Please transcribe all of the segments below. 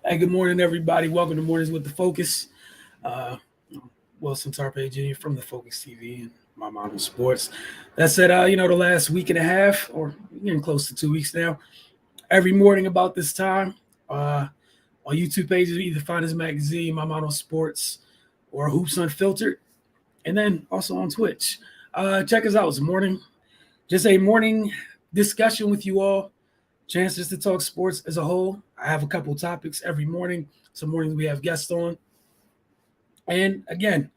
Hey, good morning, everybody. Welcome to Mornings with the Focus. Uh, Wilson Tarpe Jr. from the Focus TV and my mom in sports. That said, the last week and a half, or getting close to 2 weeks now, every morning about this time, on YouTube pages, either find us magazine, my mom on sports, or Hoops Unfiltered, and then also on Twitch. Check us out. It's morning, just a morning discussion with you all. Chances to talk sports as a whole. I have a couple of topics every morning. Some mornings we have guests on. And again,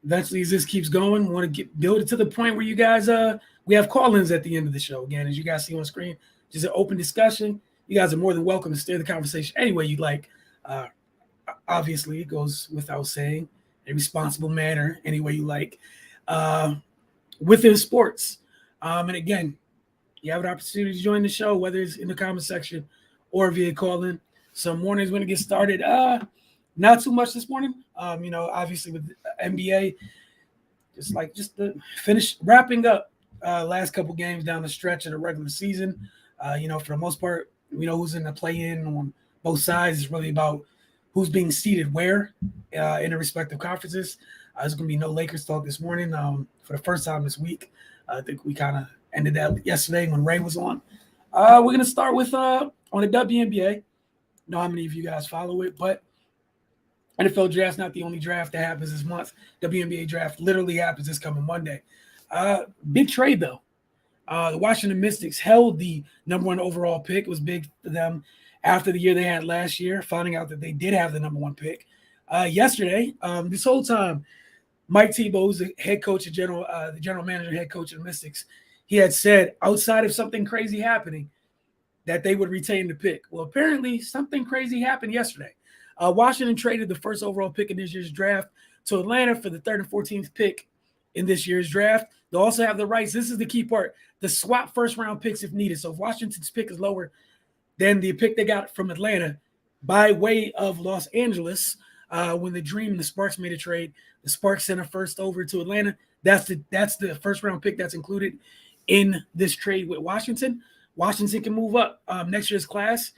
eventually as this keeps going, we want to build it to the point where you guys we have call-ins at the end of the show. Again, as you guys see on screen, just an open discussion. You guys are more than welcome to steer the conversation any way you'd like. Uh, Obviously, it goes without saying, a responsible manner, any way you like, uh, within sports. And again, you have an opportunity to join the show, whether it's in the comment section or via call-in. Some mornings when it gets started, not too much this morning. Obviously with the NBA, just the finish wrapping up last couple games down the stretch of the regular season. For the most part, we know who's in the play-in on both sides. It's really about who's being seated where in the respective conferences. There's going to be no Lakers talk this morning for the first time this week. I think we kind of ended that yesterday when Ray was on. We're going to start with on the WNBA. Know how many of you guys follow it, but NFL draft's not the only draft that happens this month. WNBA draft literally happens this coming Monday. Big trade, though. The Washington Mystics held the number one overall pick. It was big for them after the year they had last year, finding out that they did have the number one pick. Yesterday, this whole time, Mike Tebow's the head coach, the general manager, head coach of the Mystics. He had said, outside of something crazy happening, that they would retain the pick. Well, apparently something crazy happened yesterday. Washington traded the first overall pick in this year's draft to Atlanta for the 3rd and 14th pick in this year's draft. They'll also have the rights. This is the key part. To swap first-round picks if needed. So if Washington's pick is lower than the pick they got from Atlanta by way of Los Angeles, when the Dream and the Sparks made a trade, the Sparks sent a first over to Atlanta. That's the first-round pick that's included in this trade with Washington. Washington can move up next year's class.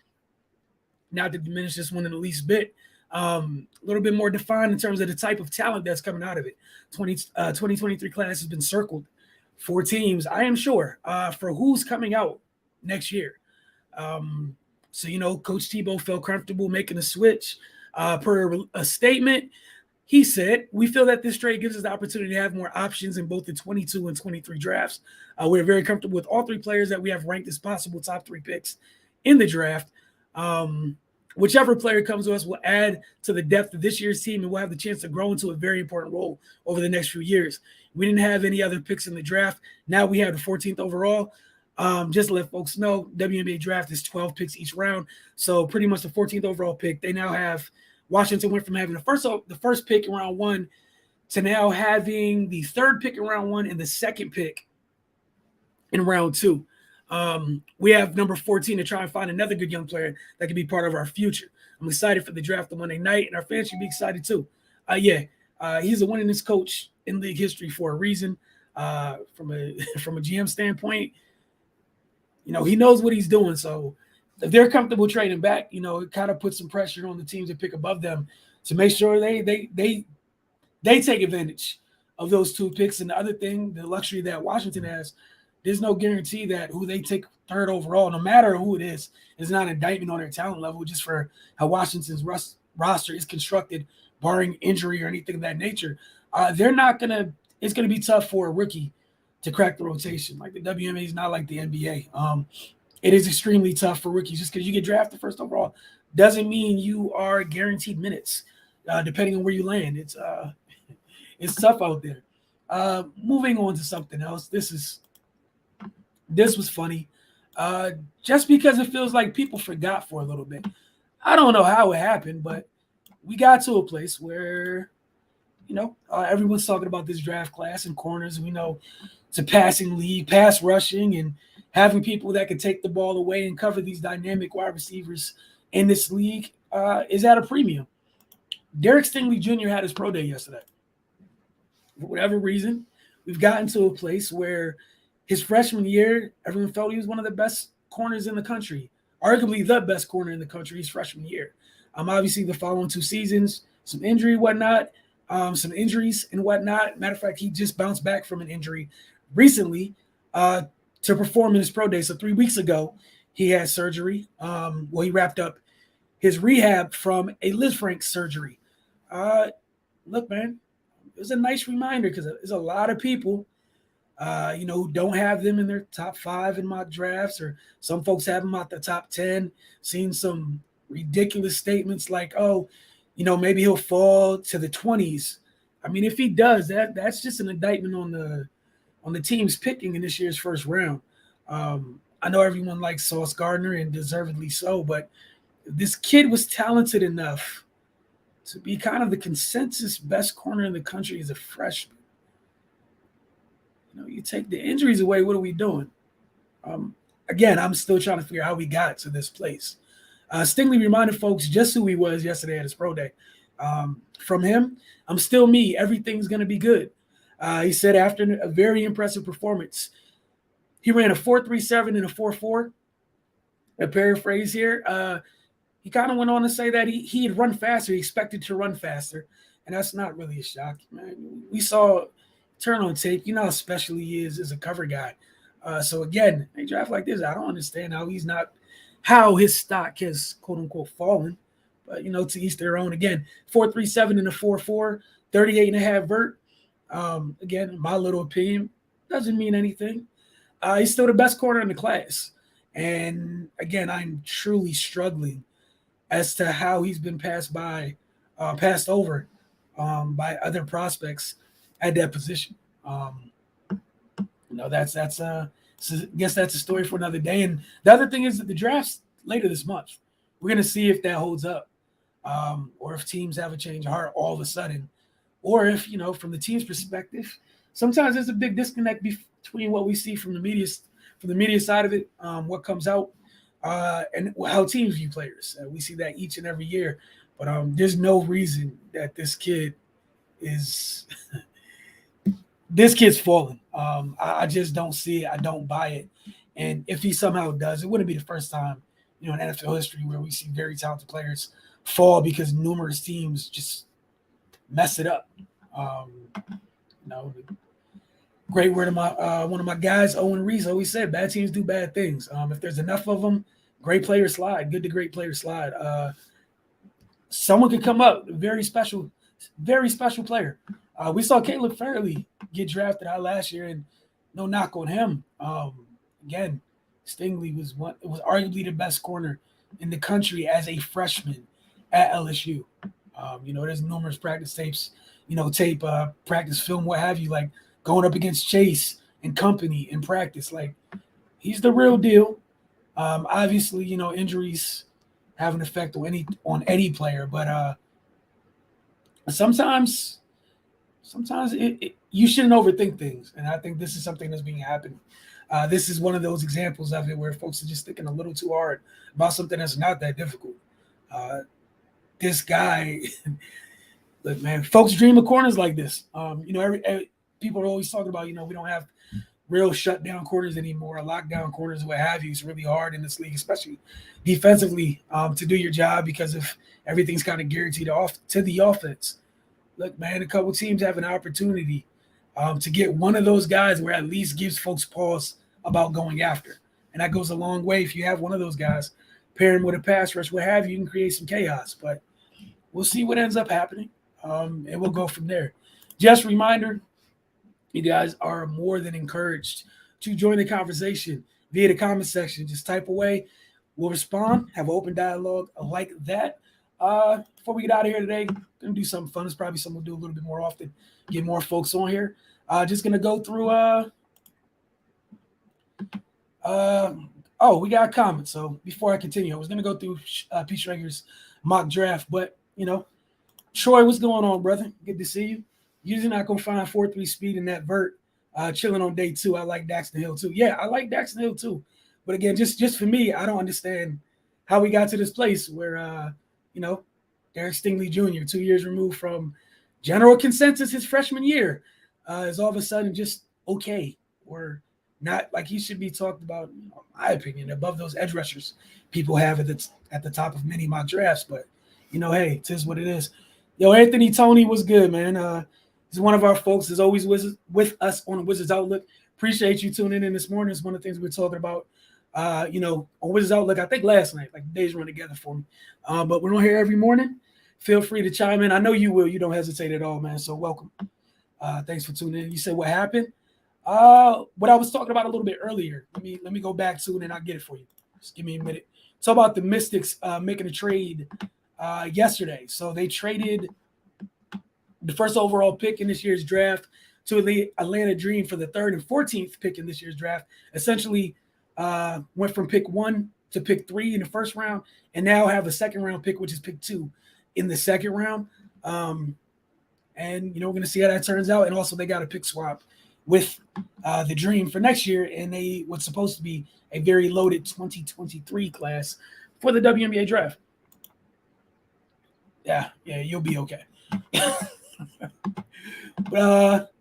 Not to diminish this one in the least bit. A little bit more defined in terms of the type of talent that's coming out of it. 2023 class has been circled for teams, I am sure, for who's coming out next year. Coach Tebow felt comfortable making a switch. Per a statement, he said, we feel that this trade gives us the opportunity to have more options in both the 22 and 23 drafts. We're very comfortable with all three players that we have ranked as possible top 3 picks in the draft. Whichever player comes to us will add to the depth of this year's team, and we'll have the chance to grow into a very important role over the next few years. We didn't have any other picks in the draft. Now we have the 14th overall. Just to let folks know, WNBA draft is 12 picks each round. So pretty much the 14th overall pick. They now have Washington went from having the first pick in round 1 to now having the 3rd pick in round 1 and the 2nd pick in round 2. We have number 14 to try and find another good young player that can be part of our future. I'm excited for the draft on Monday night, and our fans should be excited too. He's a winningest coach in league history for a reason. From a GM standpoint, he knows what he's doing. So if they're comfortable trading back, it kind of puts some pressure on the teams that pick above them to make sure they take advantage of those 2 picks. And the other thing, the luxury that Washington has, there's no guarantee that who they take 3rd overall, no matter who it is not an indictment on their talent level, just for how Washington's roster is constructed, barring injury or anything of that nature. It's going to be tough for a rookie to crack the rotation. Like the WNBA is not like the NBA. It is extremely tough for rookies. Just because you get drafted 1st overall doesn't mean you are guaranteed minutes, depending on where you land. It's tough out there. Moving on to something else. This was funny, just because it feels like people forgot for a little bit. I don't know how it happened, but we got to a place where, everyone's talking about this draft class and corners. We know it's a passing league, pass rushing, and having people that can take the ball away and cover these dynamic wide receivers in this league is at a premium. Derek Stingley Jr. had his pro day yesterday. For whatever reason, we've gotten to a place where his freshman year, everyone felt he was one of the best corners in the country, arguably the best corner in the country his freshman year. Obviously, the following 2 seasons, some injury, whatnot, some injuries and whatnot. Matter of fact, he just bounced back from an injury recently to perform in his pro day. So 3 weeks ago, he had surgery. He wrapped up his rehab from a Liz Frank surgery. Look, man, it was a nice reminder because there's a lot of people, who don't have them in their top 5 in mock drafts, or some folks have them at the top 10. Seen some ridiculous statements like, oh, maybe he'll fall to the 20s. I mean, if he does, that's just an indictment on the team's picking in this year's first round. I know everyone likes Sauce Gardner, and deservedly so, but this kid was talented enough to be kind of the consensus best corner in the country as a freshman. You take the injuries away, what are we doing? Again, I'm still trying to figure out how we got to this place. Stingley reminded folks just who he was yesterday at his pro day. From him, I'm still me. Everything's going to be good. He said after a very impressive performance, he ran a 4.37 and a 4.4. A paraphrase here. He kind of went on to say that he had run faster. He expected to run faster. And that's not really a shock, man. We saw turn on tape. You know how special he is as a cover guy. So again, a draft like this, I don't understand how his stock has quote unquote fallen. But to each their own. Again, 4.37 and a 4.4, 38.5 vert. Again, my little opinion, doesn't mean anything. He's still the best corner in the class. And again, I'm truly struggling as to how he's been passed over by other prospects at that position. I guess that's a story for another day. And the other thing is that the draft's later this month. We're going to see if that holds up, or if teams have a change of heart all of a sudden, or if, from the team's perspective, sometimes there's a big disconnect between what we see from the media side of it, what comes out, and how teams view players. We see that each and every year, but there's no reason that this kid is this kid's falling. I just don't see it. I don't buy it. And if he somehow does, it wouldn't be the first time, in NFL history where we see very talented players fall because numerous teams just mess it up. Great word of one of my guys, Owen Reese, always said, bad teams do bad things. If there's enough of them, great players slide. Good to great players slide. Someone could come up, very special player. We saw Caleb Fairley get drafted out last year, and no knock on him. Again, Stingley was arguably the best corner in the country as a freshman at LSU. There's numerous practice tapes, practice film, what have you, like going up against Chase and company in practice. Like, he's the real deal. Obviously, injuries have an effect on any player, but sometimes you shouldn't overthink things. And I think this is something that's being happening. This is one of those examples of it where folks are just thinking a little too hard about something that's not that difficult. This guy, look, man, folks dream of corners like this. People are always talking about, we don't have real shutdown corners anymore, lockdown corners, what have you. It's really hard in this league, especially defensively, to do your job because of everything's kind of guaranteed to the offense. Look, man, a couple teams have an opportunity to get one of those guys where at least gives folks pause about going after. And that goes a long way. If you have one of those guys, pair him with a pass rush, what have you, can create some chaos. But we'll see what ends up happening, and we'll go from there. Just a reminder, you guys are more than encouraged to join the conversation via the comment section. Just type away. We'll respond, have an open dialogue like that. Before we get out of here today, going to do something fun. It's probably something we'll do a little bit more often, get more folks on here. Just going to go through we got a comment. So before I continue, I was going to go through Pete Schrager's mock draft, but, Troy, what's going on, brother? Good to see you. Usually not going to find 4.3 speed in that vert. Chilling on day 2. I like Daxton Hill too. Yeah, I like Daxton Hill too. But again, just for me, I don't understand how we got to this place where, Derek Stingley Jr., 2 years removed from general consensus his freshman year, is all of a sudden just okay, or not like he should be talked about my opinion, above those edge rushers people have at the top of many mock drafts. But hey, it is what it is. Yo, Anthony Tony was good, man. He's one of our folks. Is always with us on Wizards Outlook. Appreciate you tuning in this morning. It's one of the things we're talking about. On Wizards Outlook, I think last night, like days run together for me. But we're on here every morning. Feel free to chime in. I know you will. You don't hesitate at all, man. So welcome. Thanks for tuning in. You said what happened? What I was talking about a little bit earlier. Let me go back to it and I'll get it for you. Just give me a minute. Talk about the Mystics making a trade yesterday. So they traded the first overall pick in this year's draft to the Atlanta Dream for the 3rd and 14th pick in this year's draft. Essentially went from pick 1 to pick 3 in the first round, and now have a second round pick, which is pick 2 in the second round. And we're going to see how that turns out. And also they got a pick swap with the Dream for next year, and what's supposed to be a very loaded 2023 class for the WNBA draft. Yeah, you'll be okay. But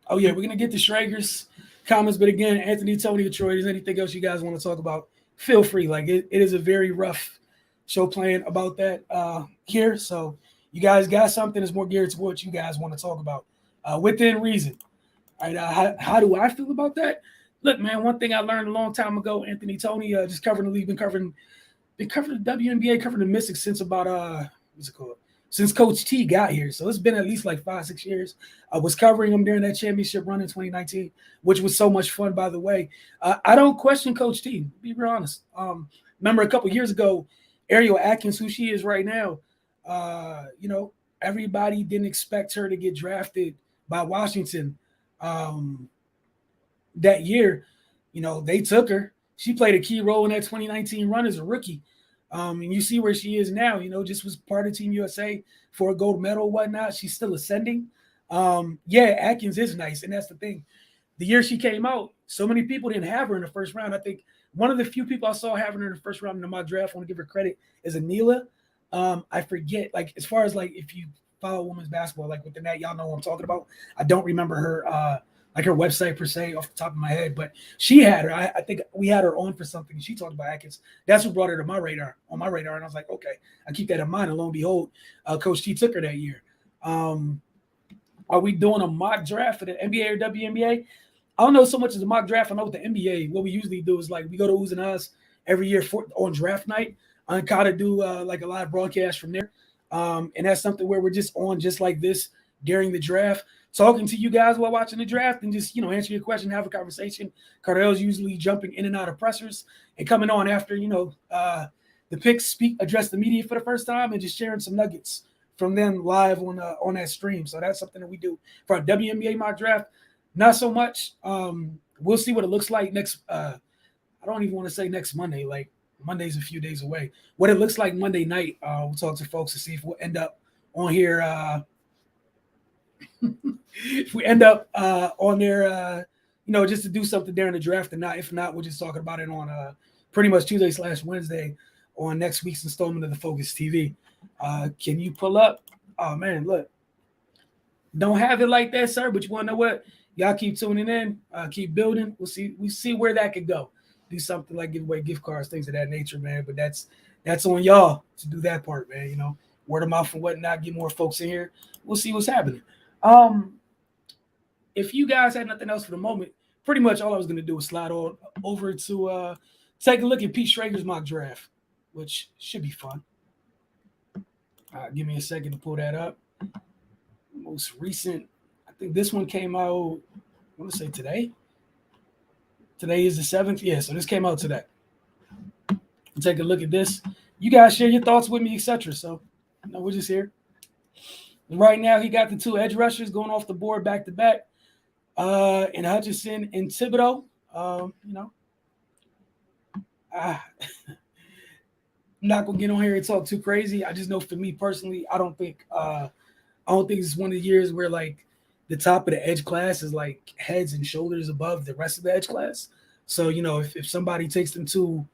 we're gonna get to Schrager's comments. But again, Anthony, Tony, Troy, is anything else you guys want to talk about? Feel free. Like it is a very rough show playing about that here. So you guys got something that's more geared to what you guys want to talk about within reason. All right, how do I feel about that? Look, man, one thing I learned a long time ago, Anthony, Tony, just covering the league, been covering the WNBA, covering the Mystics since about since Coach T got here. So it's been at least like 5-6 years. I was covering him during that championship run in 2019, which was so much fun, by the way. I don't question Coach T, to be real honest. Remember a couple years ago, Ariel Atkins, who she is right now, everybody didn't expect her to get drafted by Washington that year. They took her. She played a key role in that 2019 run as a rookie. And you see where she is now, just was part of Team USA for a gold medal and whatnot. She's still ascending. Atkins is nice. And that's the thing. The year she came out, so many people didn't have her in the first round. I think one of the few people I saw having her in the first round in the mock draft, I want to give her credit, is Anila. I forget, like, as far as, like, if you follow women's basketball, like, within that, y'all know what I'm talking about. I don't remember her like her website per se off the top of my head, but she had her. I think we had her on for something. She talked about Atkins. That's what brought her to my radar, and I was like, okay, I keep that in mind. And lo and behold, Coach T took her that year. Are we doing a mock draft for the NBA or WNBA? I don't know so much as a mock draft. I know with the NBA, what we usually do is like we go to Ooze and Us every year on draft night and kind of do like a live broadcast from there. And that's something where we're just on just like this during the draft, talking to you guys while watching the draft and just, answer your question, have a conversation. Cardell's usually jumping in and out of pressers and coming on after, the picks address the media for the first time and just sharing some nuggets from them live on that stream. So that's something that we do for our WNBA mock draft. Not so much. We'll see what it looks like next. I don't even want to say next Monday. Like Monday's a few days away. What it looks like Monday night, we'll talk to folks to see if we'll end up on here. If we end up on there, just to do something during the draft or not. If not, we're just talking about it on pretty much Tuesday/Wednesday on next week's installment of the Focus TV. Can you pull up? Oh, man, look. Don't have it like that, sir, but you want to know what? Y'all keep tuning in, keep building. We see where that could go. Do something like give away gift cards, things of that nature, man. But that's on y'all to do that part, man. Word of mouth and whatnot, get more folks in here. We'll see what's happening. If you guys had nothing else for the moment, pretty much all I was going to do was slide on over to take a look at Pete Schrager's mock draft, which should be fun. Give me a second to pull that up. Most recent, I think this one came out, I want to say today. Today is the 7th. Yeah, so this came out today. Take a look at this. You guys share your thoughts with me, etc. So, we're just here. Right now, he got the 2 edge rushers going off the board back to back. And Hutchinson and Thibodeau. I'm not gonna get on here and talk too crazy. I just know for me personally, I don't think it's one of the years where like the top of the edge class is like heads and shoulders above the rest of the edge class. So if somebody takes them to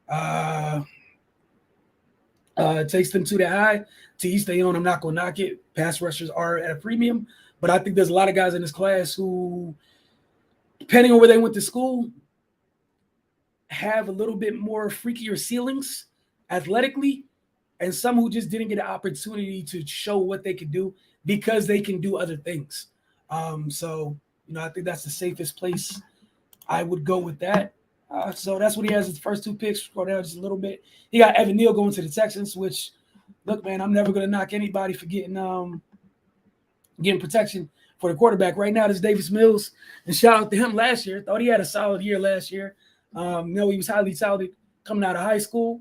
the high to each they own, I'm not gonna knock it. Pass rushers are at a premium, but I think there's a lot of guys in this class who, depending on where they went to school, have a little bit more freakier ceilings athletically, and some who just didn't get an opportunity to show what they could do because they can do other things. So, I think that's the safest place I would go with that. So that's what he has his first two picks. Scroll down just a little bit. He got Evan Neal going to the Texans, which, look, man, I'm never going to knock anybody for getting protection for the quarterback. Right now, there's Davis Mills, and shout out to him last year. Thought he had a solid year last year. He was highly touted coming out of high school.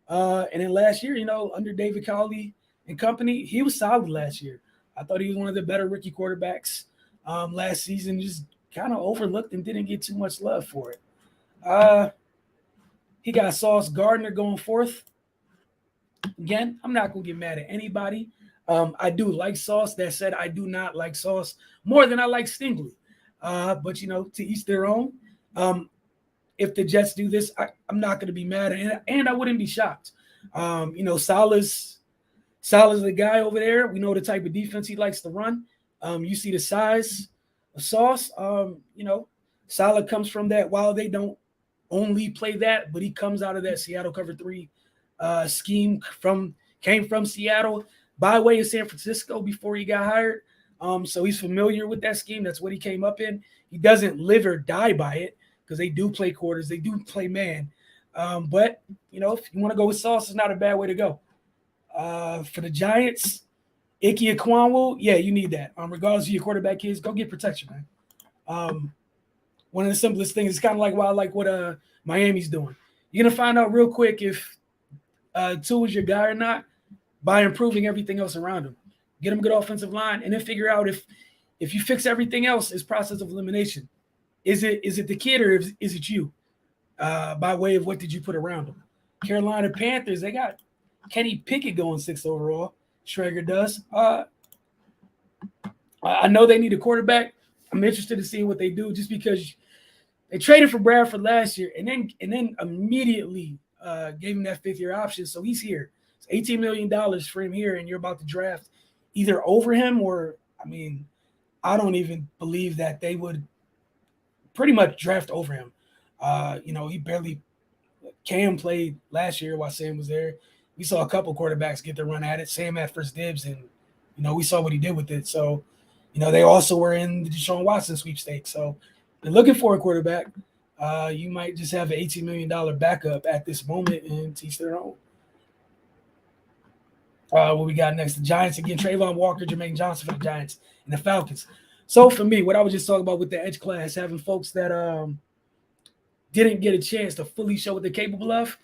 And then last year, under David Cowley and company, he was solid last year. I thought he was one of the better rookie quarterbacks last season, just kind of overlooked and didn't get too much love for it. He got Sauce Gardner going fourth. Again, I'm not going to get mad at anybody. I do like Sauce. That said, I do not like Sauce more than I like Stingley. But, to each their own. If the Jets do this, I'm not going to be mad, and I wouldn't be shocked. Salah's the guy over there. We know the type of defense he likes to run. You see the size of Sauce. Salah comes from that. While they don't only play that, but he comes out of that Seattle cover 3 scheme. Came from Seattle by way of San Francisco before he got hired. So he's familiar with that scheme. That's what he came up in. He doesn't live or die by it, because they do play quarters, they do play man. But, if you want to go with Sauce, it's not a bad way to go. For the Giants, Ike Ekwonu, yeah, you need that. Regardless of your quarterback is, go get protection, man. One of the simplest things, it's kind of like what Miami's doing. You're going to find out real quick if Tua is your guy or not by improving everything else around him. Get him a good offensive line, and then figure out if you fix everything else, it's process of elimination. Is it the kid or is it you? By way of what did you put around him? Carolina Panthers, they got Kenny Pickett going 6th overall. Schrager does. I know they need a quarterback. I'm interested to see what they do, just because they traded for Bradford last year and then immediately gave him that 5th-year option. So he's here. It's $18 million for him here, and you're about to draft either over him or, I don't even believe that they would pretty much draft over him. He barely – Cam played last year while Sam was there. We saw a couple quarterbacks get their run at it. Sam had first dibs, and, we saw what he did with it. So, they also were in the Deshaun Watson sweepstakes. So, they're looking for a quarterback. You might just have an $18 million backup at this moment and teach their own. What we got next? The Giants again. Trayvon Walker, Jermaine Johnson for the Giants and the Falcons. So for me, what I was just talking about with the edge class, having folks that didn't get a chance to fully show what they're capable of.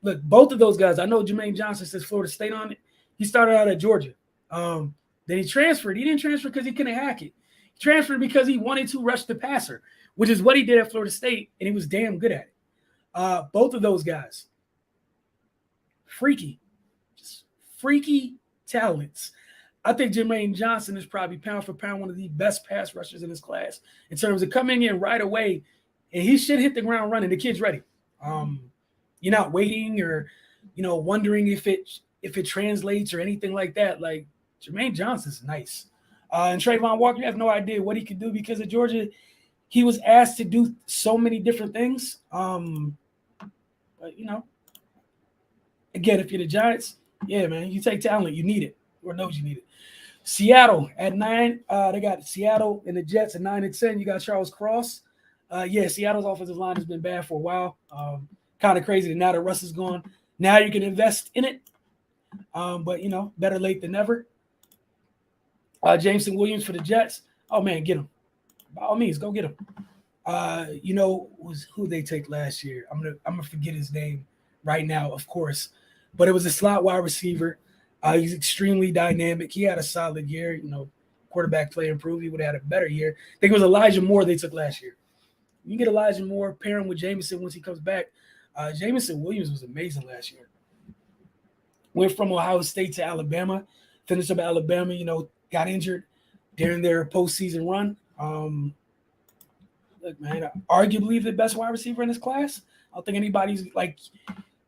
Look, both of those guys, I know Jermaine Johnson says Florida State on it. He started out at Georgia. Then he transferred. He didn't transfer because he couldn't hack it. He transferred because he wanted to rush the passer, which is what he did at Florida State, and he was damn good at it. Both of those guys, freaky talents. I think Jermaine Johnson is probably pound for pound one of the best pass rushers in his class in terms of coming in right away, and he should hit the ground running. The kid's ready. You're not waiting or, wondering if it translates or anything like that. Like, Jermaine Johnson's nice. And Trayvon Walker, you have no idea what he could do because at Georgia, he was asked to do so many different things. But, again, if you're the Giants, yeah, man, you take talent, you need it. Lord knows you need it. Seattle at 9. They got Seattle and the Jets at 9 and 10. You got Charles Cross. Seattle's offensive line has been bad for a while. Kind of crazy that now that Russ is gone, now you can invest in it. But, better late than never. Jameson Williams for the Jets. Oh, man, get him. By all means, go get him. Who they take last year? I'm gonna forget his name right now, of course. But it was a slot wide receiver. He's extremely dynamic. He had a solid year. Quarterback play improved. He would have had a better year. I think it was Elijah Moore they took last year. You get Elijah Moore, pair him with Jameson once he comes back. Jameson Williams was amazing last year. Went from Ohio State to Alabama. Finished up at Alabama, got injured during their postseason run. Look, man, arguably the best wide receiver in this class. I don't think anybody's like –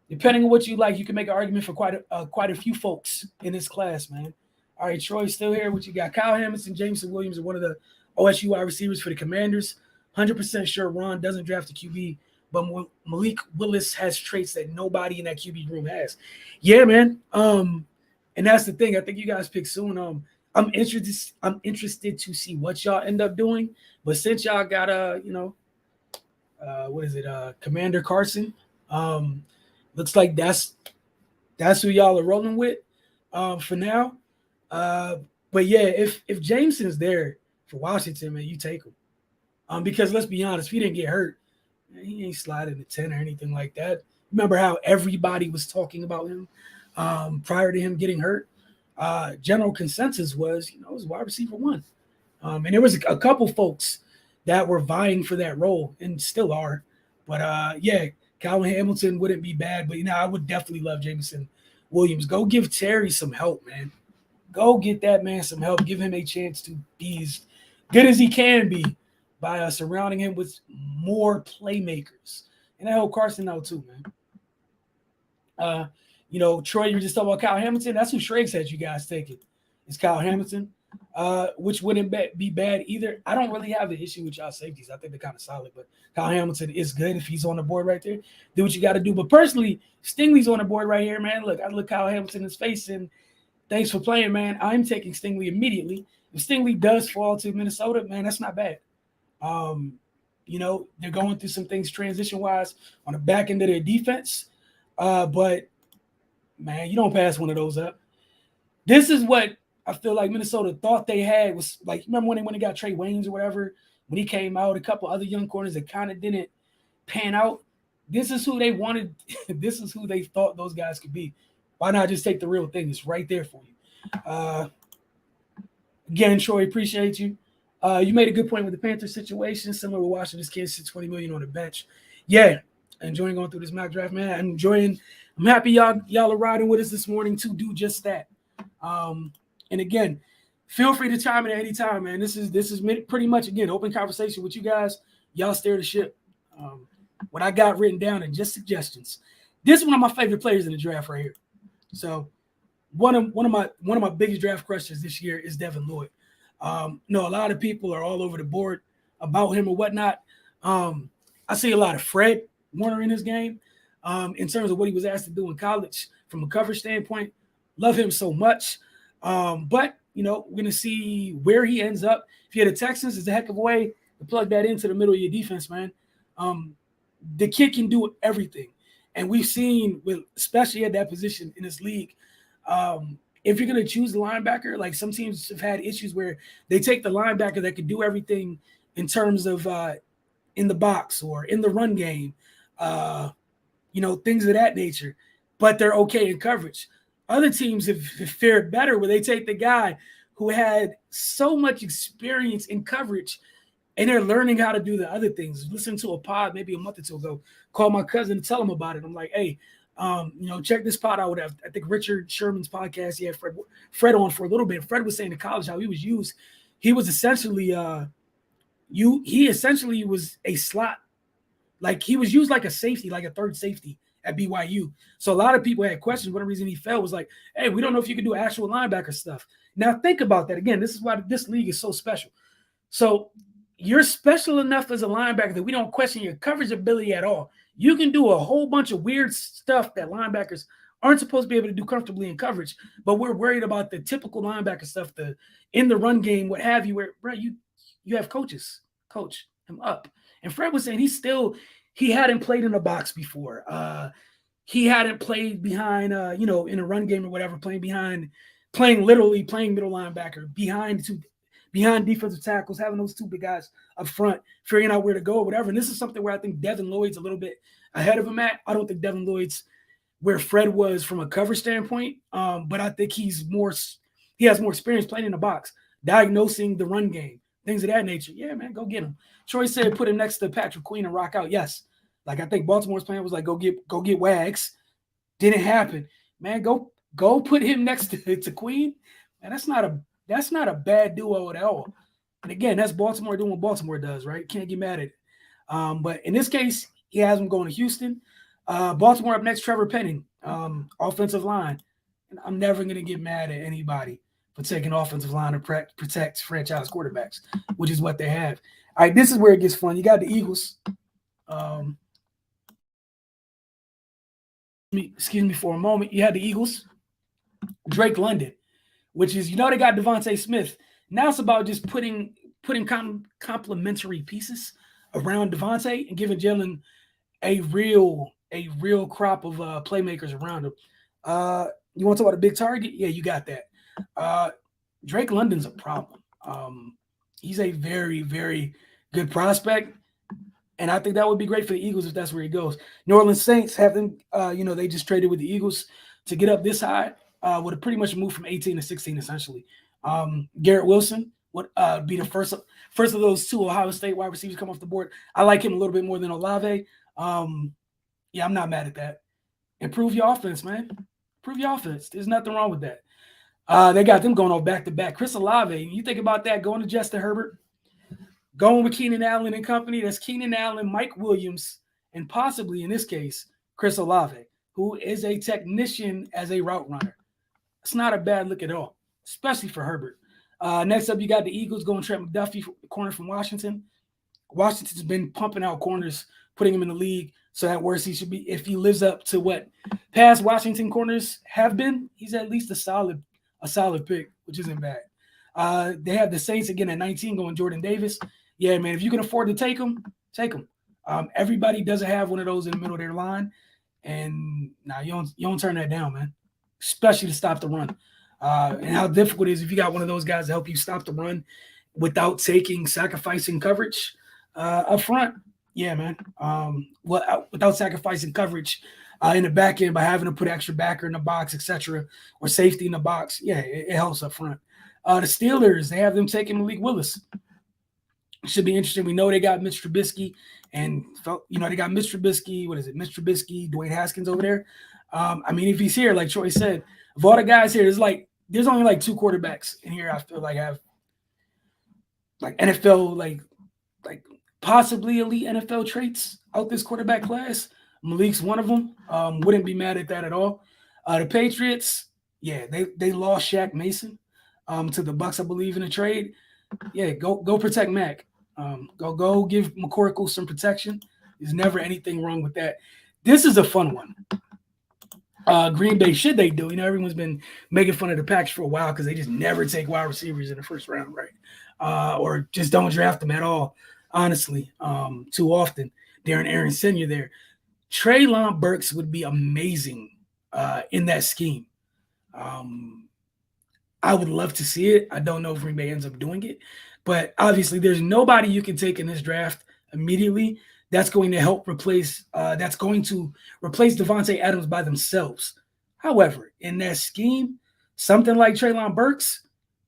depending on what you like, you can make an argument for quite a few folks in this class, man. All right, Troy's still here. What you got? Kyle Hamilton, Jameson Williams are one of the OSU wide receivers for the Commanders. 100% sure Ron doesn't draft a QB but Malik Willis has traits that nobody in that QB room has. Yeah, man. And that's the thing. I think you guys pick soon. I'm interested to see what y'all end up doing. But since y'all got what is it? Commander Carson. Looks like that's who y'all are rolling with for now. But yeah, if Jameson's there for Washington, man, you take him. Because let's be honest, if he didn't get hurt, man, he ain't sliding the 10 or anything like that. Remember how everybody was talking about him prior to him getting hurt? General consensus was, it was wide receiver 1. And there was a couple folks that were vying for that role and still are. But yeah, Calvin Hamilton wouldn't be bad. But, I would definitely love Jameson Williams. Go give Terry some help, man. Go get that man some help. Give him a chance to be as good as he can be by surrounding him with more playmakers. And I hope Carson out too, man. Troy, you were just talking about Kyle Hamilton. That's who Shrek said you guys take it. It's Kyle Hamilton, which wouldn't be bad either. I don't really have an issue with y'all safeties. I think they're kind of solid, but Kyle Hamilton is good if he's on the board right there. Do what you got to do. But personally, Stingley's on the board right here, man. Look, I look Kyle Hamilton in his face, and thanks for playing, man. I'm taking Stingley immediately. If Stingley does fall to Minnesota, man, that's not bad. They're going through some things transition-wise on the back end of their defense. But, man, you don't pass one of those up. This is what I feel like Minnesota thought they had was like, remember when they got Trey Waynes or whatever, when he came out, a couple other young corners that kind of didn't pan out. This is who they wanted. This is who they thought those guys could be. Why not just take the real thing? It's right there for you. Again, Troy, appreciate you. You made a good point with the Panthers situation, similar with Washington's Kansas City, $20 million on the bench. Yeah, enjoying going through this mock draft, man. I'm happy y'all are riding with us this morning to do just that. And again, feel free to chime in at any time, man. This is pretty much, again, open conversation with you guys. Y'all steer the ship. What I got written down and just suggestions. This is one of my favorite players in the draft right here. So one of my biggest draft crushes this year is Devin Lloyd. A lot of people are all over the board about him or whatnot. I see a lot of Fred Warner in his game in terms of what he was asked to do in college from a coverage standpoint. Love him so much. But, we're going to see where he ends up. If you're the Texans, it's a heck of a way to plug that into the middle of your defense, man. The kid can do everything. And we've seen, especially at that position in this league, if you're going to choose the linebacker, like some teams have had issues where they take the linebacker that can do everything in terms of in the box or in the run game, things of that nature, but they're okay in coverage. Other teams have fared better where they take the guy who had so much experience in coverage and they're learning how to do the other things. Listen to a pod maybe a month or two ago, call my cousin and tell him about it. I'm like, hey, check this pod out. I think Richard Sherman's podcast, he had Fred on for a little bit. Fred was saying in college how he was used. He was essentially he essentially was a slot. Like he was used like a safety, like a third safety at BYU. So a lot of people had questions. One reason he fell was like, hey, we don't know if you can do actual linebacker stuff. Now think about that. Again, this is why this league is so special. So you're special enough as a linebacker that we don't question your coverage ability at all. You can do a whole bunch of weird stuff that linebackers aren't supposed to be able to do comfortably in coverage, but we're worried about the typical linebacker stuff, the in the run game, what have you, where, bro, you have coaches, coach him up. And Fred was saying he hadn't played in a box before. He hadn't played behind, in a run game or whatever, playing middle linebacker, behind defensive tackles, having those two big guys up front, figuring out where to go or whatever. And this is something where I think Devin Lloyd's a little bit ahead of him at. I don't think Devin Lloyd's where Fred was from a cover standpoint, but I think he has more experience playing in the box, diagnosing the run game, things of that nature. Yeah, man, go get him. Troy said put him next to Patrick Queen and rock out. Yes. Like I think Baltimore's plan was like, go get Wags. Didn't happen. Man, go put him next to Queen. And that's not a bad duo at all. And again, that's Baltimore doing what Baltimore does, right? Can't get mad at it. But in this case, he has him going to Houston. Baltimore up next, Trevor Penning, offensive line. And I'm never going to get mad at anybody for taking offensive line to protect franchise quarterbacks, which is what they have. All right, this is where it gets fun. You got the Eagles. excuse me for a moment, you had the Eagles, Drake London, which is, they got Devontae Smith. Now it's about just putting complementary pieces around Devontae and giving Jalen a real crop of playmakers around him. You want to talk about a big target? Yeah, you got that. Drake London's a problem. He's a very, very good prospect, and I think that would be great for the Eagles if that's where he goes. New Orleans Saints have them, they just traded with the Eagles to get up this high. Would have pretty much moved from 18 to 16 essentially. Garrett Wilson would be the first of those two Ohio State wide receivers come off the board. I like him a little bit more than Olave. Yeah, I'm not mad at that. Improve your offense, man. Improve your offense. There's nothing wrong with that. They got them going on back-to-back. Chris Olave, you think about that, going to Justin Herbert, going with Keenan Allen and company. That's Keenan Allen, Mike Williams, and possibly, in this case, Chris Olave, who is a technician as a route runner. It's not a bad look at all, especially for Herbert. Next up, you got the Eagles going Trent McDuffie, corner from Washington. Washington's been pumping out corners, putting him in the league. So at worst, he should be, if he lives up to what past Washington corners have been, he's at least a solid pick, which isn't bad. They have the Saints again at 19 going Jordan Davis. Yeah, man, if you can afford to take him, take him. Everybody doesn't have one of those in the middle of their line. And you don't turn that down, man, especially to stop the run. And how difficult it is if you got one of those guys to help you stop the run without sacrificing coverage up front. Yeah, man. Without sacrificing coverage in the back end by having to put extra backer in the box, etc., or safety in the box. Yeah, it helps up front. The Steelers, they have them taking Malik Willis. Should be interesting. We know they got Mitch Trubisky, and they got Mitch Trubisky. What is it? Mitch Trubisky, Dwayne Haskins over there. If he's here, like Troy said, of all the guys here, there's only like two quarterbacks in here I feel like have like NFL like possibly elite NFL traits out this quarterback class. Malik's one of them. Wouldn't be mad at that at all. The Patriots, yeah, they lost Shaq Mason to the Bucks, I believe, in a trade. Yeah, go protect Mac. Go give McCorkle some protection. There's never anything wrong with that. This is a fun one. Green Bay, should they do? Everyone's been making fun of the Packers for a while because they just never take wide receivers in the first round, right? Or just don't draft them at all, honestly, too often. Darren Aaron Sr. there. Treylon Burks would be amazing in that scheme. I would love to see it. I don't know if Green Bay ends up doing it. But obviously, there's nobody you can take in this draft immediately that's going to help replace Devontae Adams by themselves. However, in that scheme, something like Treylon Burks,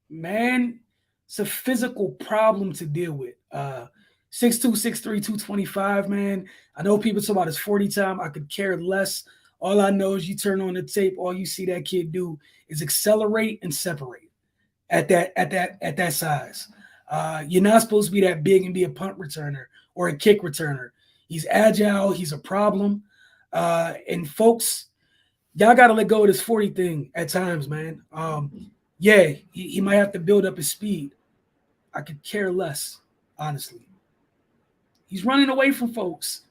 man, it's a physical problem to deal with. 6'2", 6'3", 225, man. I know people talk about his 40 time. I could care less. All I know is you turn on the tape, all you see that kid do is accelerate and separate at that size. You're not supposed to be that big and be a punt returner or a kick returner. He's agile. He's a problem. And folks, y'all got to let go of this 40 thing at times, man. Yeah, he might have to build up his speed. I could care less, honestly. He's running away from folks.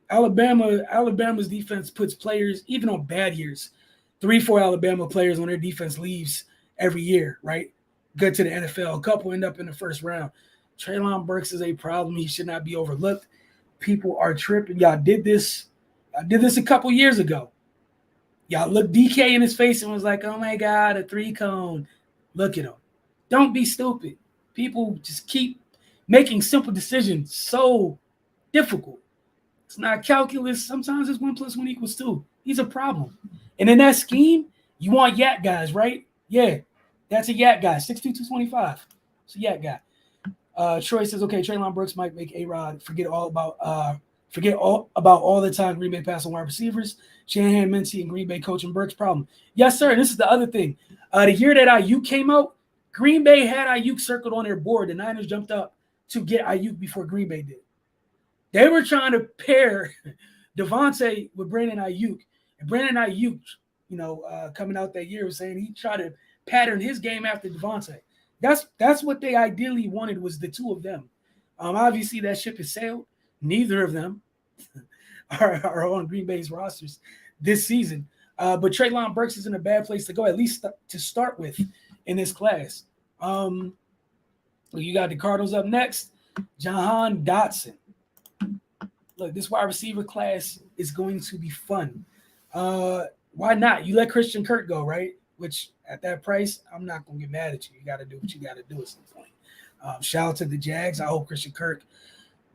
Alabama's defense puts players, even on bad years, 3-4 Alabama players on their defense leaves every year, right? Good to the NFL. A couple end up in the first round. Treylon Burks is a problem. He should not be overlooked. People are tripping. Y'all did this a couple years ago. Y'all looked DK in his face and was like, oh my God, a 3-cone. Look at him. Don't be stupid. People just keep making simple decisions so difficult. It's not calculus. Sometimes it's 1 + 1 = 2. He's a problem. And in that scheme, you want yak guys, right? Yeah, that's a yak guy. 6'2", 225. It's a yak guy. Troy says, okay, Treylon Burks might make A-Rod forget all about all the time Green Bay pass on wide receivers. Shanahan, Mincy, and Green Bay coaching Burks problem. Yes, sir. And this is the other thing. The year that Ayuk came out, Green Bay had Ayuk circled on their board. The Niners jumped up to get Ayuk before Green Bay did. They were trying to pair Devontae with Brandon Ayuk. And Brandon Ayuk, coming out that year was saying he tried to pattern his game after Devontae. That's what they ideally wanted, was the two of them. Obviously, that ship has sailed. Neither of them are on Green Bay's rosters this season. But Treylon Burks isn't a bad place to go, at least to start with in this class. You got the Cardinals up next. Jahan Dotson. Look, this wide receiver class is going to be fun. Why not? You let Christian Kirk go, right? Which at that price, I'm not going to get mad at you. You got to do what you got to do at some point. Shout out to the Jags. I hope Christian Kirk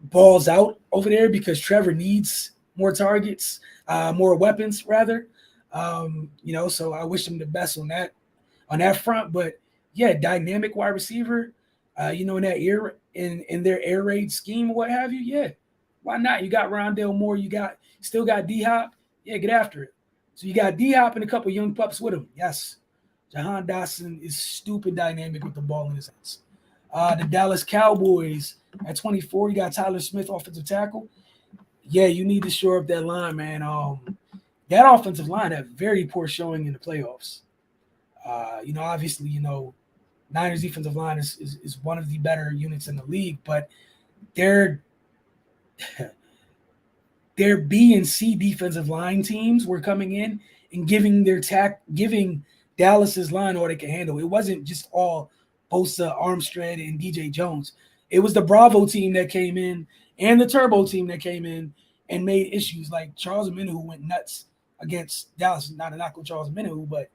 balls out over there because Trevor needs more targets, more weapons rather. So I wish him the best on that front. But yeah, dynamic wide receiver. In that in their air raid scheme or what have you. Yeah, why not? You got Rondale Moore. You still got D-Hop. Yeah, get after it. So you got D-Hop and a couple young pups with him. Yes, Jahan Dotson is stupid dynamic with the ball in his hands. The Dallas Cowboys at 24, you got Tyler Smith, offensive tackle. Yeah, you need to shore up that line, man. That offensive line had very poor showing in the playoffs. Obviously, Niners defensive line is one of the better units in the league, but their B and C defensive line teams were coming in and giving Dallas's line all they could handle. It wasn't just all Bosa, Armstead, and DJ Jones. It was the Bravo team that came in and the Turbo team that came in and made issues. Like Charles Omenihu went nuts against Dallas. Not a knock on Charles Omenihu, but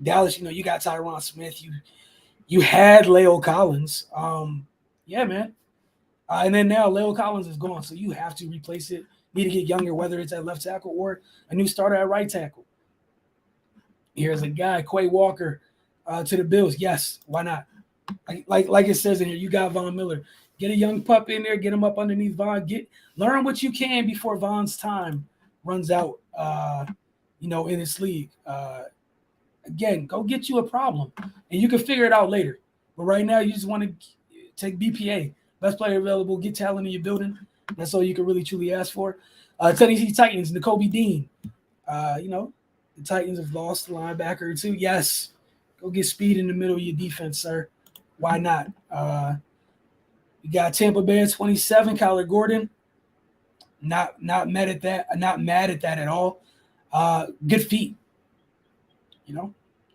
Dallas, you got Tyron Smith. You had Leo Collins. Yeah, man. And then now Leo Collins is gone, so you have to replace it. Need to get younger, whether it's at left tackle or a new starter at right tackle. Here's a guy, Quay Walker, to the Bills. Yes, why not? Like it says in here, you got Von Miller. Get a young pup in there, get him up underneath Von. Learn what you can before Von's time runs out, in this league. Again, go get you a problem, and you can figure it out later. But right now, you just want to take BPA, best player available, get talent in your building. That's all you can really truly ask for. Tennessee Titans, Nakobe Dean. The Titans have lost the linebacker or two. Yes, go get speed in the middle of your defense, sir. Why not? You got Tampa Bay at 27, Kyler Gordon. Not mad at that. Not mad at that at all. Good feet.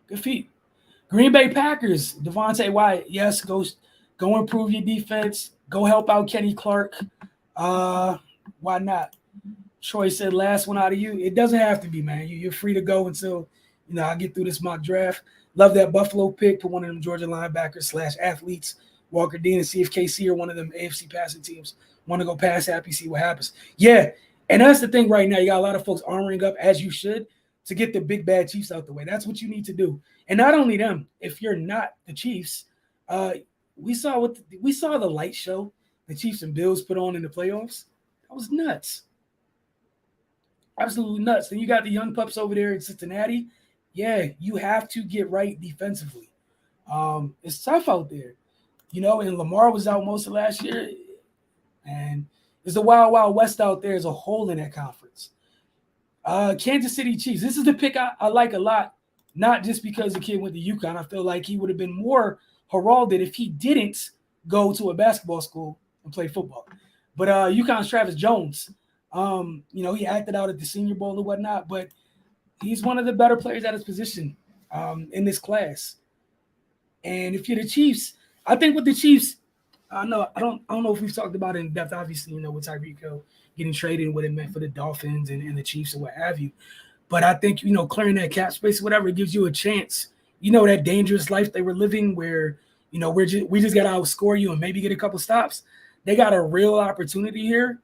Good feet. Green Bay Packers, Devontae Wyatt. Yes, go improve your defense. Go help out Kenny Clark. Why not? Troy said, last one out of you. It doesn't have to be, man. You're free to go until, I get through this mock draft. Love that Buffalo pick for one of them Georgia linebackers / athletes, Walker Dean, and see if KC or one of them AFC passing teams want to go pass happy, see what happens. Yeah, and that's the thing right now. You got a lot of folks armoring up, as you should, to get the big bad Chiefs out the way. That's what you need to do. And not only them, if you're not the Chiefs, we saw the light show the Chiefs and Bills put on in the playoffs. That was nuts. Absolutely nuts. Then you got the young pups over there in Cincinnati. Yeah, you have to get right defensively. It's tough out there. And Lamar was out most of last year. And it's the wild, wild west out there as a whole in that conference. Kansas City Chiefs. This is the pick I like a lot, not just because the kid went to UConn. I feel like he would have been more heralded if he didn't go to a basketball school and play football. But UConn's Travis Jones, he acted out at the Senior Bowl and whatnot, but he's one of the better players at his position in this class. And if you're the Chiefs, I think with the Chiefs, I don't know if we've talked about it in depth, obviously, with Tyreek Hill getting traded and what it meant for the Dolphins and the Chiefs or what have you. But I think, clearing that cap space or whatever, it gives you a chance. That dangerous life they were living where, we just got to outscore you and maybe get a couple stops. They got a real opportunity here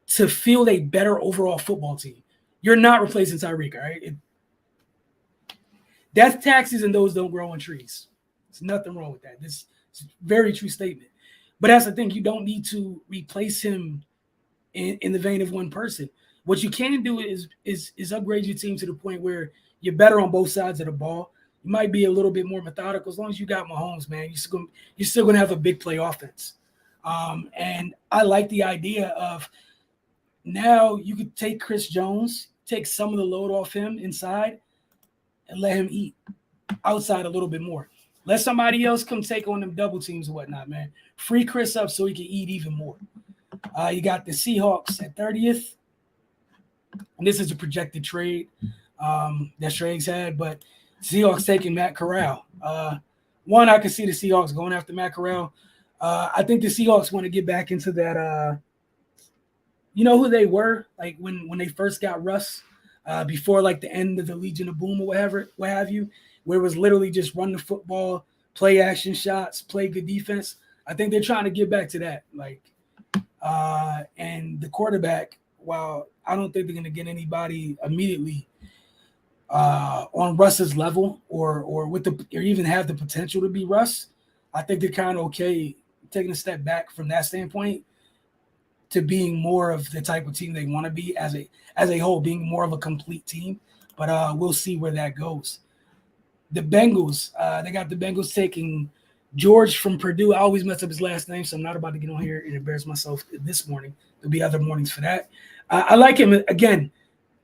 to field a better overall football team. You're not replacing Tyreek, all right? Death taxes and those don't grow on trees. There's nothing wrong with that. This is a very true statement. But that's the thing. You don't need to replace him in the vein of one person. What you can do is upgrade your team to the point where you're better on both sides of the ball. You might be a little bit more methodical. As long as you got Mahomes, man, you're still going to have a big play offense. And I like the idea of now you could take Chris Jones, take some of the load off him inside, and let him eat outside a little bit more. Let somebody else come take on them double teams and whatnot, man. Free Chris up so he can eat even more. You got the Seahawks at 30th. and this is a projected trade that Schrags had, but Seahawks taking Matt Corral. One, I can see the Seahawks going after Matt Corral. I think the Seahawks want to get back into that. You know who they were like when they first got Russ before like the end of the Legion of Boom or whatever, what have you, where it was literally just run the football, play action shots, play good defense. I think they're trying to get back to that. And the quarterback, while I don't think they're going to get anybody immediately on Russ's level or even have the potential to be Russ, I think they're kind of okay taking a step back from that standpoint to being more of the type of team they want to be as a whole, being more of a complete team. But we'll see where that goes. The Bengals, they got the Bengals taking George from Purdue. I always mess up his last name, so I'm not about to get on here and embarrass myself this morning. There'll be other mornings for that. I like him. Again,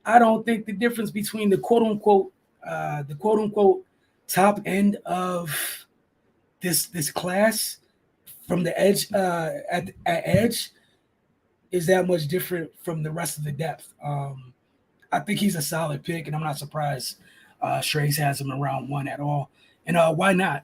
I don't think the difference between the quote-unquote top end of this class from the edge at edge is that much different from the rest of the depth. I think he's a solid pick, and I'm not surprised Schrags has him in round one at all. And why not?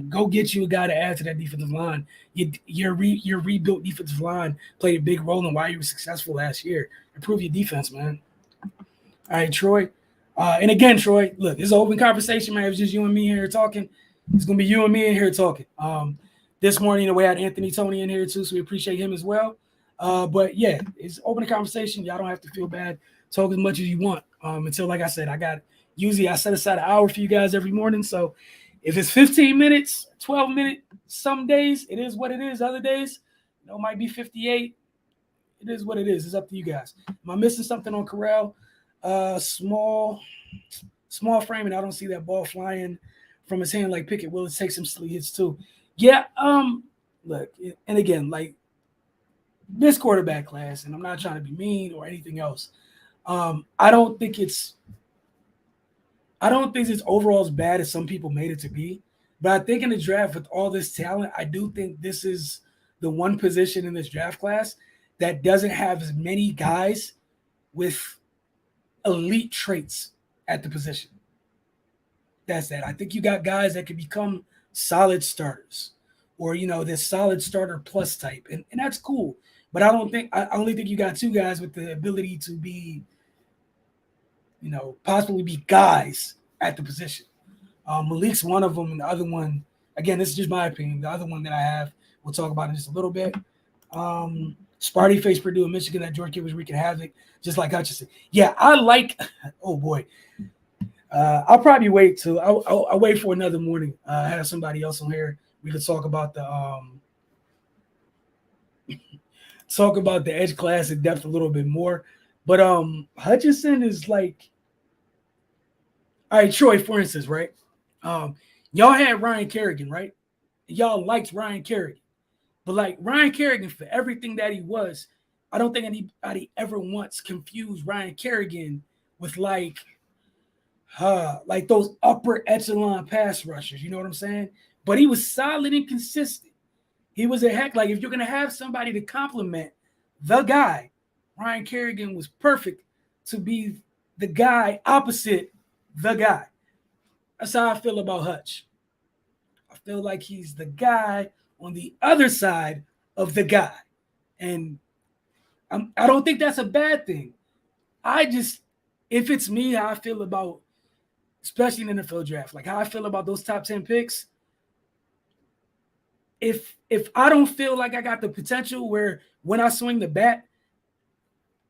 Go get you a guy to add to that defensive line. Your rebuilt defensive line played a big role in why you were successful last year. Improve your defense, man. All right, Troy. And again, Troy, look, it's an open conversation, man. It was just you and me here talking. It's going to be you and me in here talking. This morning, we had Anthony Tony in here, too, so we appreciate him as well. But, yeah, it's open conversation. Y'all don't have to feel bad. Talk as much as you want until, like I said, I set aside an hour for you guys every morning. So if it's 15 minutes, 12 minutes, some days, it is what it is. Other days, it might be 58. It is what it is. It's up to you guys. Am I missing something on Corral? Small frame, and I don't see that ball flying from his hand like Pickett will. It takes some silly hits too. Yeah, look, and again, like this quarterback class, and I'm not trying to be mean or anything else. I don't think it's overall as bad as some people made it to be. But I think in the draft with all this talent, I do think this is the one position in this draft class that doesn't have as many guys with elite traits at the position. That's that. I think you got guys that can become solid starters or, this solid starter plus type. And that's cool. But I only think you got two guys with the ability to be, possibly be guys at the position. Malik's one of them, and the other one, again, this is just my opinion. The other one that I have, we'll talk about in just a little bit. Sparty faced Purdue and Michigan. That George kid was wreaking havoc, just like Hutchinson. Yeah, I like. Oh boy, I'll probably wait till I'll wait for another morning. Have somebody else on here. We could talk about the edge class in depth a little bit more. But Hutchinson is like, all right, Troy, for instance, right? Y'all had Ryan Kerrigan, right? Y'all liked Ryan Kerrigan. But like Ryan Kerrigan, for everything that he was, I don't think anybody ever once confused Ryan Kerrigan with like those upper echelon pass rushers. You know what I'm saying? But he was solid and consistent. He was like if you're gonna have somebody to complement the guy, Ryan Kerrigan was perfect to be the guy opposite the guy. That's how I feel about Hutch. I feel like he's the guy on the other side of the guy. And I don't think that's a bad thing. If it's me, how I feel about, especially in the NFL draft, like how I feel about those top 10 picks, if I don't feel like I got the potential where when I swing the bat,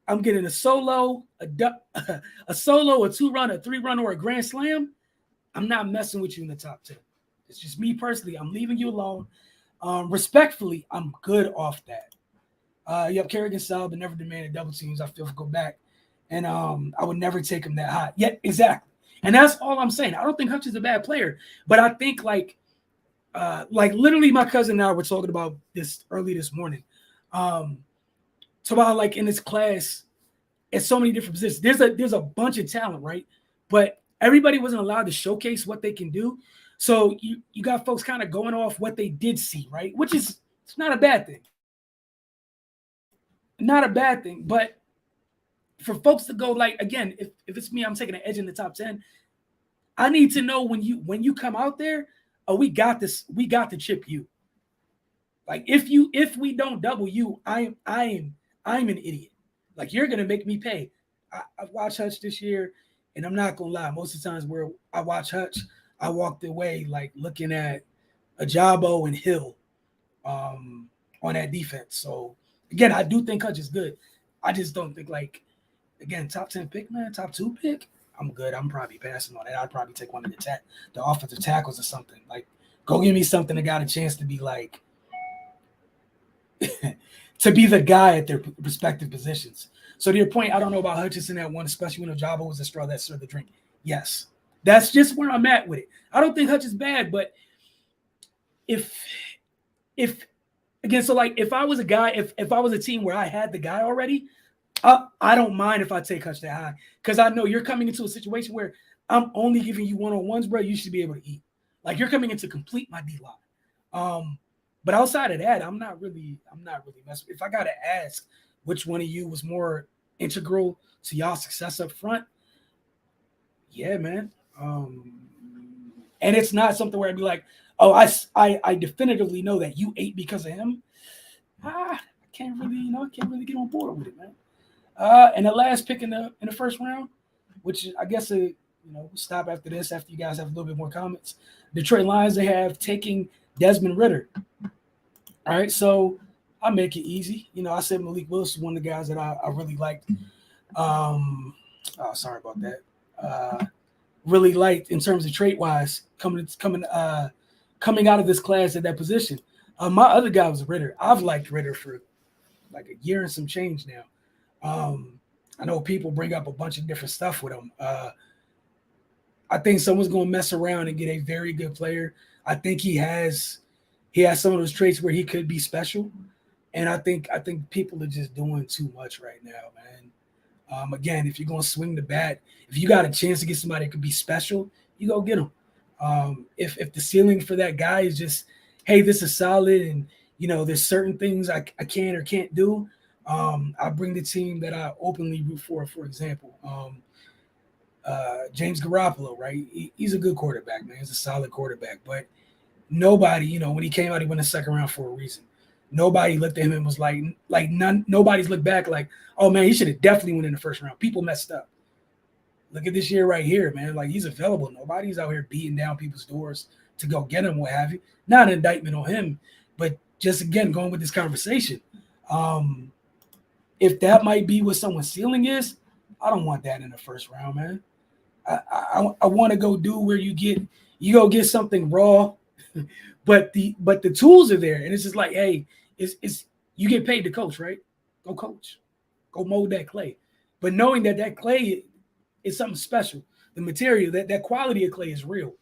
I'm getting a solo, a two-run, a three-run, or a grand slam, I'm not messing with you in the top 10. It's just me personally. I'm leaving you alone. Respectfully, I'm good off that. Kerrigan solid, but never demanded double teams. I feel go back. And I would never take him that high. Yeah, exactly. And that's all I'm saying. I don't think Hutch is a bad player, but I think like literally my cousin and I were talking about this early this morning. So about like in this class, it's so many different positions. There's a bunch of talent, right? But everybody wasn't allowed to showcase what they can do. So you got folks kind of going off what they did see, right? Which is it's not a bad thing. Not a bad thing. But for folks to go like, again, if it's me, I'm taking an edge in the top 10. I need to know when you come out there, oh, we got this, we got to chip you. Like if we don't double you, I'm an idiot. Like you're gonna make me pay. I watched Hutch this year, and I'm not gonna lie. Most of the times where I watch Hutch, I walked away like looking at Ajabo and Hill on that defense. So again, I do think Hutch is good. I just don't think like again top 10 pick, man, top 2 pick. I'm good. I'm probably passing on that. I'd probably take one of the offensive tackles or something. Like go give me something that got a chance to be like to be the guy at their respective positions. So to your point, I don't know about Hutchinson at one, especially when Ajabo was a straw that stirred the drink. Yes, that's just where I'm at with it. I don't think Hutch is bad, but if again, so like if I was a guy, if I was a team where I had the guy already, I don't mind if I take Hutch that high because I know you're coming into a situation where I'm only giving you one-on-ones, bro. You should be able to eat. Like you're coming in to complete my D line. But outside of that, I'm not really messing. If I gotta ask which one of you was more integral to y'all success up front, yeah, man. And it's not something where I'd be like, oh, I definitively know that you ate because of him. I can't really get on board with it, man. And the last pick in the first round, which I guess we'll stop after this after you guys have a little bit more comments. Detroit Lions, they have taking Desmond Ridder. All right, so I'll make it easy. I said Malik Willis is one of the guys that I really liked. Sorry about that. Really liked in terms of trait wise coming out of this class at that position. My other guy was Ridder. I've liked Ridder for like a year and some change now. I know people bring up a bunch of different stuff with him. I think someone's going to mess around and get a very good player. I think he has some of those traits where he could be special, and I think people are just doing too much right now, man. Again, if you're going to swing the bat, if you got a chance to get somebody that could be special, you go get him. If the ceiling for that guy is just, hey, this is solid, and there's certain things I can or can't do, I bring the team that I openly root for example. James Garoppolo, right? He's a good quarterback, man. He's a solid quarterback, but nobody, when he came out, he went in the second round for a reason. Nobody looked at him and was like nobody's looked back like, oh man, he should have definitely went in the first round. People messed up. Look at this year right here, man. Like he's available. Nobody's out here beating down people's doors to go get him, what have you. Not an indictment on him, but just again going with this conversation. If that might be what someone's ceiling is, I don't want that in the first round, man. I want to go do where you go get something raw, but the tools are there, and it's just like, hey, it's you get paid to coach, right? Go coach, go mold that clay, but knowing that clay is something special, the material, that quality of clay is real.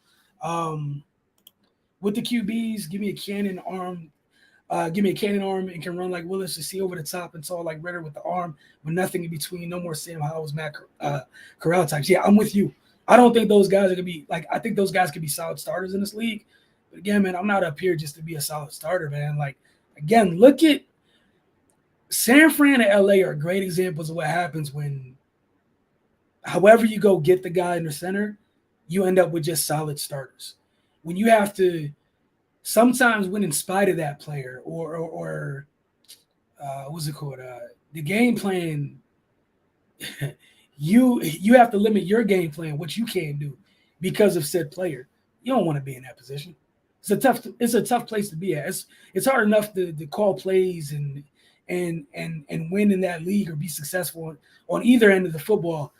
With the QBs, give me a cannon arm and can run like Willis to see over the top and tall like Ridder with the arm with nothing in between. No more Sam Howells, Matt Corral types. Yeah, I'm with you. I don't think those guys are gonna be like. I think those guys could be solid starters in this league. But again, man, I'm not up here just to be a solid starter, man. Like again, look at San Fran and LA are great examples of what happens when, however you go get the guy in the center, you end up with just solid starters. When you have to sometimes win in spite of that player or what's it called? The game plan, you have to limit your game plan, what you can do because of said player. You don't want to be in that position. It's a tough place to be at. It's hard enough to call plays and win in that league or be successful on either end of the football,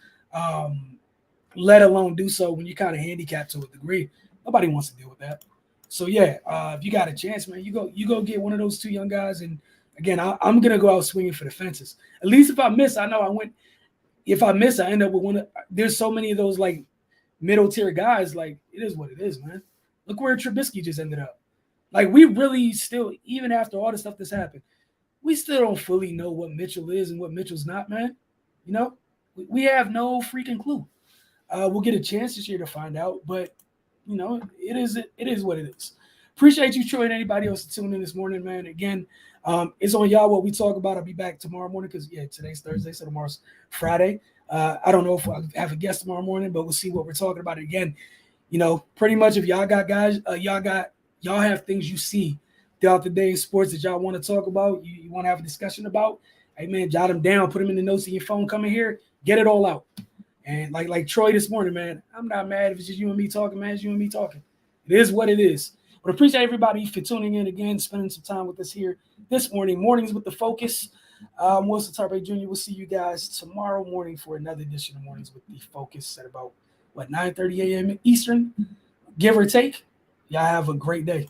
let alone do so when you're kind of handicapped to a degree. Nobody wants to deal with that. So yeah, if you got a chance, man, you go get one of those two young guys. And again, I'm gonna go out swinging for the fences. At least if I miss, I know I went. If I miss, I end up with one. There's so many of those like middle tier guys. Like it is what it is, man. Look where Trubisky just ended up. Like we really still, even after all the stuff that's happened, we still don't fully know what Mitchell is and what Mitchell's not, man. We have no freaking clue. We'll get a chance this year to find out, but it is what it is. Appreciate you, Troy, and anybody else tuning in this morning, man. Again, It's on y'all what we talk about. I'll be back tomorrow morning because, today's Thursday, so tomorrow's Friday. I don't know if I'll have a guest tomorrow morning, but we'll see what we're talking about. Again, pretty much if y'all got guys, y'all have things you see throughout the day in sports that y'all want to talk about, you want to have a discussion about, hey, man, jot them down, put them in the notes in your phone, come in here, get it all out. And like Troy this morning, man, I'm not mad if it's just you and me talking, man. It's you and me talking. It is what it is. But appreciate everybody for tuning in again, spending some time with us here this morning. Mornings with the Focus. Wilson Tarpe Jr. We'll see you guys tomorrow morning for another edition of Mornings with the Focus at about, 9:30 a.m. Eastern, give or take. Y'all have a great day.